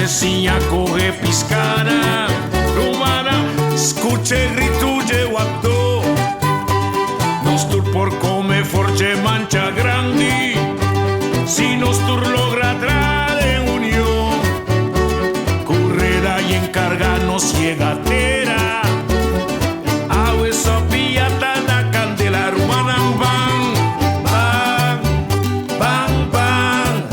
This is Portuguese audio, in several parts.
Vecinha corre piscana, rumana, escuche grito de guato. Nos tur por come forge mancha grandi, si nos tur logra tra de unión. Correda y encarganos llegatera, awe sopia tana candela rumana bang, bang, bang, bang.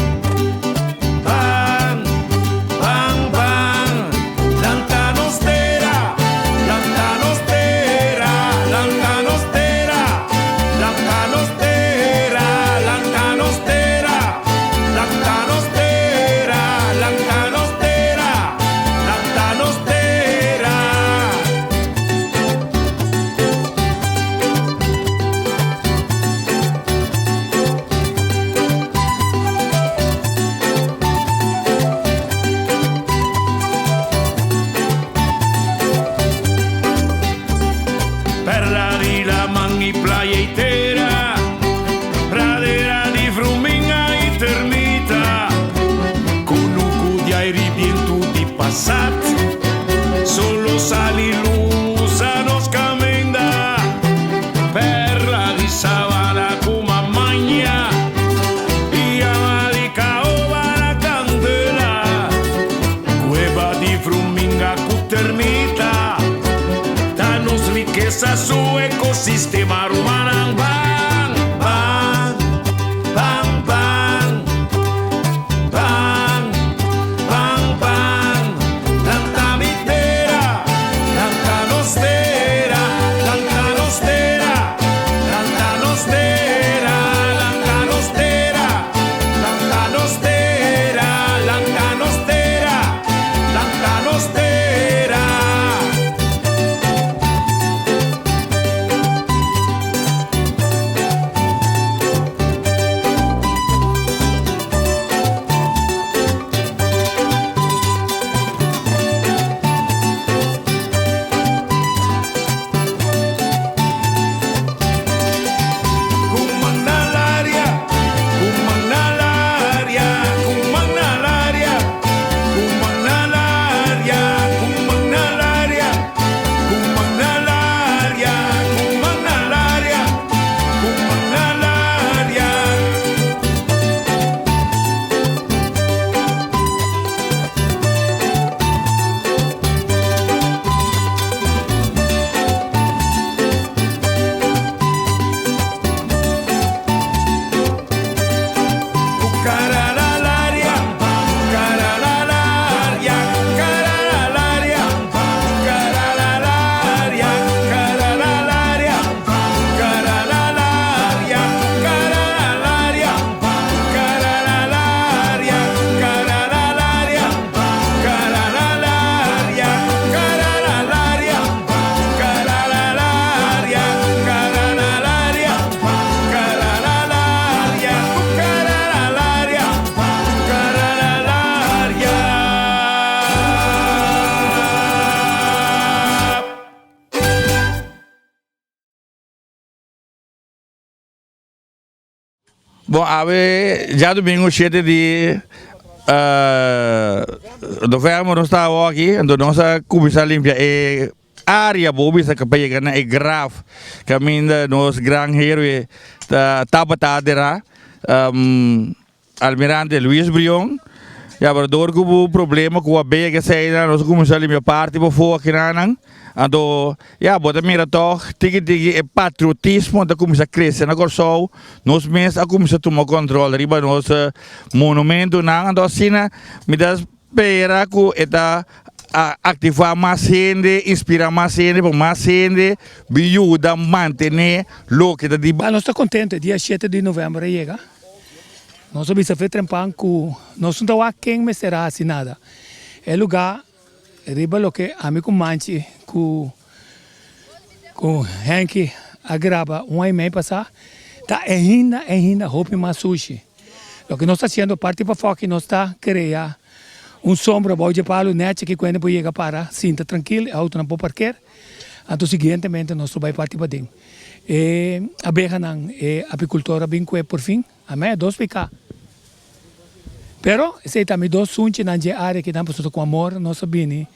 Perla di la mangi playa intera, pradera di fruminga e termita, conuco di airi viento di passat, solo sali lusa nos camenda, perla di sabana kuma magna, piama di caoba la candela, cueva di fruminga cu termita. Riqueza su ecosistema rumana bang, bang, bang, bang, bang, bang, bang. Tanta mitera, tanta nostera, tanta nostera, tanta nostera, tanta nostera, tanta nostera, tanta nostera, tanta nostera. Bom, já domingo 7 de novembro nós estamos aqui, então nós começamos a limpar a área boa, que pega na grave, que ainda nós granjeiros Tabatadera, Almirante Luís Brion, já para dor com o problema com a beia que sai, nós começamos a limpar parte por fora aqui na então, bota mira toch, tigi é patriotismo da começa a crescer na Corsol, nós mesmos a começar a tomar controle riba nos monumento na, então assim, me dá espera que eta ativar mais gente, inspirar mais gente, para mais gente, ajuda a manter o que está de base. Nós estamos contentes, dia 7 de novembro chega. Nós vamos fazer trempar com, nós não estamos aqui em será assim nada. É lugar riba lo que amigo manche com Henk agrava um e meio passar tá ainda roupa mais sushi. O que nós está fazendo parte para fora que nós está criar sombra boi de palo net que quando pode chegar para sinta tranquilo, auto não pode parquear. Então seguintemente nós vai partir para dentro. A berra não apicultora bem que por fim, a meia 2 picar. Pero, sei também dois sunti na área que estamos com amor, nós sabemos.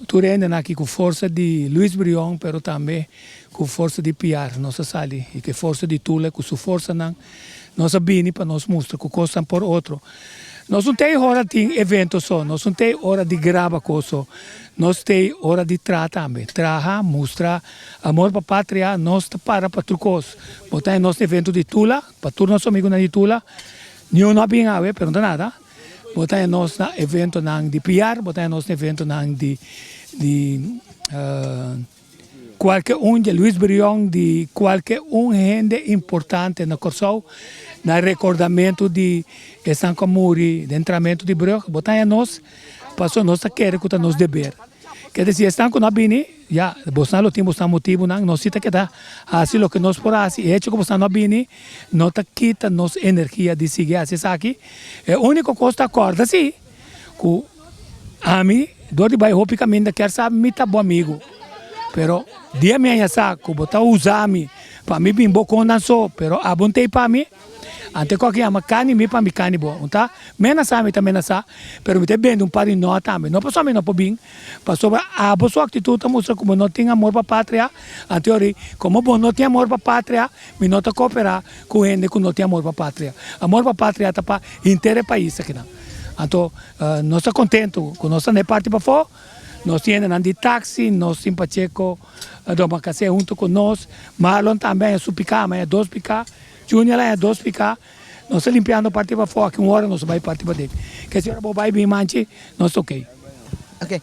Tu rende aqui com força de Luiz Brion, pero também com força de Piar, nossa sali, e que força de Tula, com sua força não, nós sabemos para nós mostrar que coisa por outro. Nós não temos hora de evento só, nós não temos hora de gravar coisa, nós temos hora de tratar também. Trabalhar, mostrar amor para a pátria, nós para tudo coisa. Botar em nosso evento de Tula, para todos nossos amigos de Tula, não é bem a pero não nada. Botar em nosso evento de PR, botar em nosso evento de qualquer de Luiz Brion, de qualquer gente importante na Corsol, no recordamento de San Camuri, de entramento de Brug, botar em nós, passou nossa querer que nos dever. Quer dizer, estão com a bini, já, Bolsonaro temos um motivo, nós cita que dá, assim o que nós por assim, é que Bolsonaro bini, não tá quita nossa energia de seguir assim aqui, é o único coisa acorda sim, que a mim, do de bairro picamente quer saber me tá bom amigo, pero dia minha saco, botar usar me, para mim bem bom com só, pero abontei para mim. Ante qualquer ama cani mi pa mi cani bo, tá? Mena sa mi ta mena sa, pero mi te bendo par de nós também. Não passou me não po bem, passou a boa atitude mostra como não tem amor para pátria. A teoria, como bom não tem amor para pátria, mi não tá cooperar com gente que não tem amor para pátria. Amor para pátria tá para inteiro país aqui não. Então, nós estamos contentos com nossa ne parte para fora. Nós temos de táxi, nós simpacheco, do macacé junto com nós. Marlon também é supicar, mas é dois picar. Júnior é dois picar. Nós estamos limpando a parte para fora, que uma hora nós vamos partir para dentro. Que se eu vai bem manche, nós estamos ok. Ok.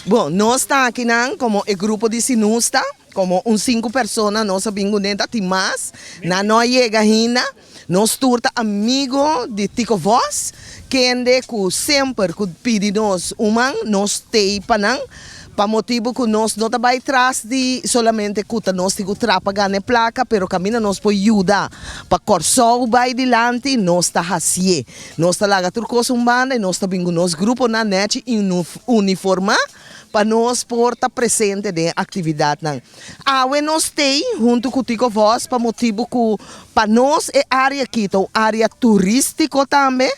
Bom, nós estamos aqui como o grupo de sinusta, como 5 pessoas, nós sabemos dentro de mais. Na nós chega ainda, nós turta amigo de Tico Voz, que ande que sempre que pede nós nós tem para motivo que nós não vai atrás de solamente que nós temos que ganhar placa, pero caminha nós pode ajudar para Corsol vai adiante, nós está assim, nós está lá turcoso banda e nós está vindo nosso grupo na net uniforme para nós porta presente de atividade não. Awe nós tem junto com o Tico Voz para motivo que para nós é área aqui, então área turística também.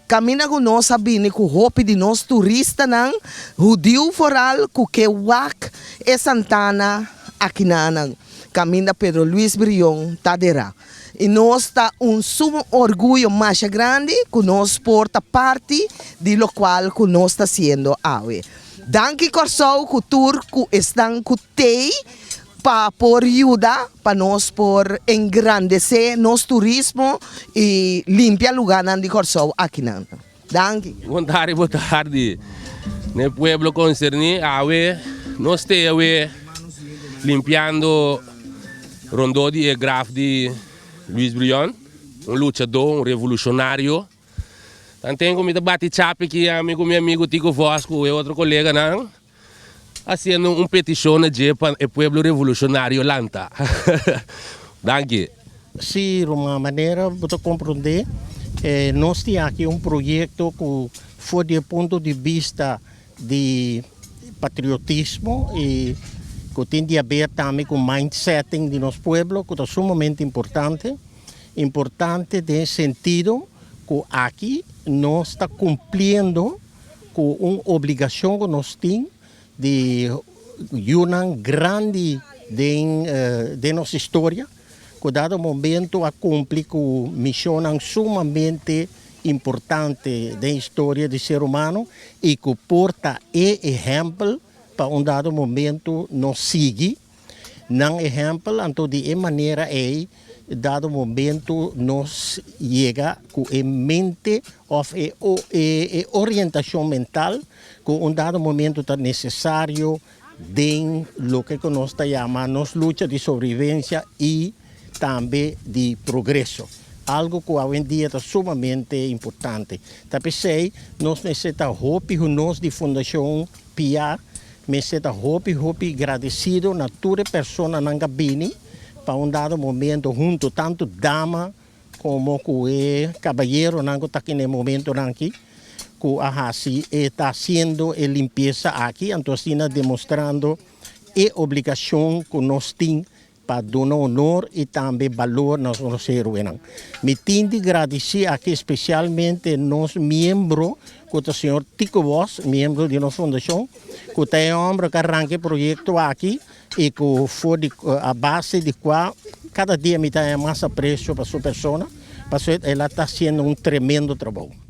Caminha com nós sabine que o roupa de nós turista não, Judio Foral, que Wak e Santana aqui não. Caminha Pedro Luiz Brion Tadera. E nós está sumo orgulho mais grande que nós porta parte de lo qual que nós está sendo awe. Danke Corsol, que turco estão que tem para por ajuda para nós por engrandecer nosso turismo e limpar lugar de Corsol aqui não. Danke. Boa tarde. No pueblo concernido, nós estamos limpando rondó de graf de Luiz Brion, lutador, revolucionário. Tenho me bate chape que amigo meu amigo Tico Vosco e outro colega não, fazendo petição para o povo revolucionário lanta. Danke. Sim, de uma maneira para compreender, nós temos aqui projeto que foi do ponto de vista de patriotismo e que tem a ver também com o mindsetting de nosso povo, que é sumamente importante nesse sentido que aqui nós está cumprindo com uma obrigação que nós temos de uma grande de nossa história, que dado momento a cumprir com missão sumamente importante da história do ser humano e que porta exemplo para dado momento nós seguir, não exemplo, então de maneira dado momento nós chega com a mente ou orientação mental que dado momento está necessário de lo que nós chamamos luta de sobrevivência e também de progresso. Algo que hoje em dia é sumamente importante. Também sei, nós necessitamos roupa nós de Fundação PIA, necessitamos roupa agradecido na toda pessoa na cabine, para dado momento junto tanto dama como que caballeiro não está aqui no momento aqui que assim está haciendo a limpeza aqui, então assim demonstrando a obrigação que nós temos para dar honor e também valor nos nossos heróis. Me tenho de agradecer aqui especialmente nosso membro, que é o senhor Tico Vos, membro de nossa fundação, que tem homem que arranca o projeto aqui e que foi a base de qual cada dia me dá mais apreço para sua pessoa, porque ela está fazendo um tremendo trabalho.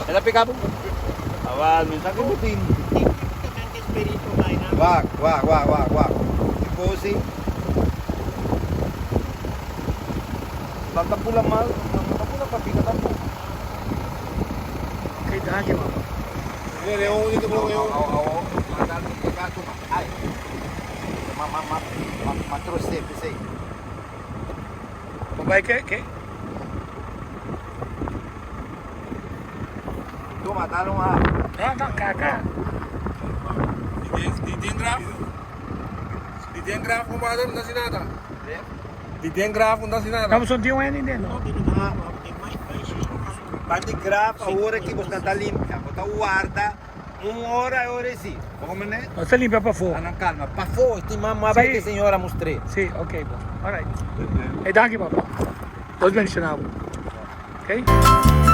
Ela pegava. Awal, minsan ko butin. Wag. Tiposi. Tatapo lang mal. Tatapo lang papikat ako. Okay, dahil mo. Ay. Matros sempre sei. Babae ke? Toma, talo nga. Não, kaka. Di dia graf kung ba doon na sinata? Di dia graf kung na sinata? Vamos um dia um ano ainda. Pati graf, a hora que você está limpa, você guarda 1 hora e sì. Come ne? Você limpa para fora. Anang calma. Pa fo, estimamos Sì. que a senhora mostrei. Sim, ok, bom. Alright. Hey, daqui, papá. Todos bem ensinado. Ok?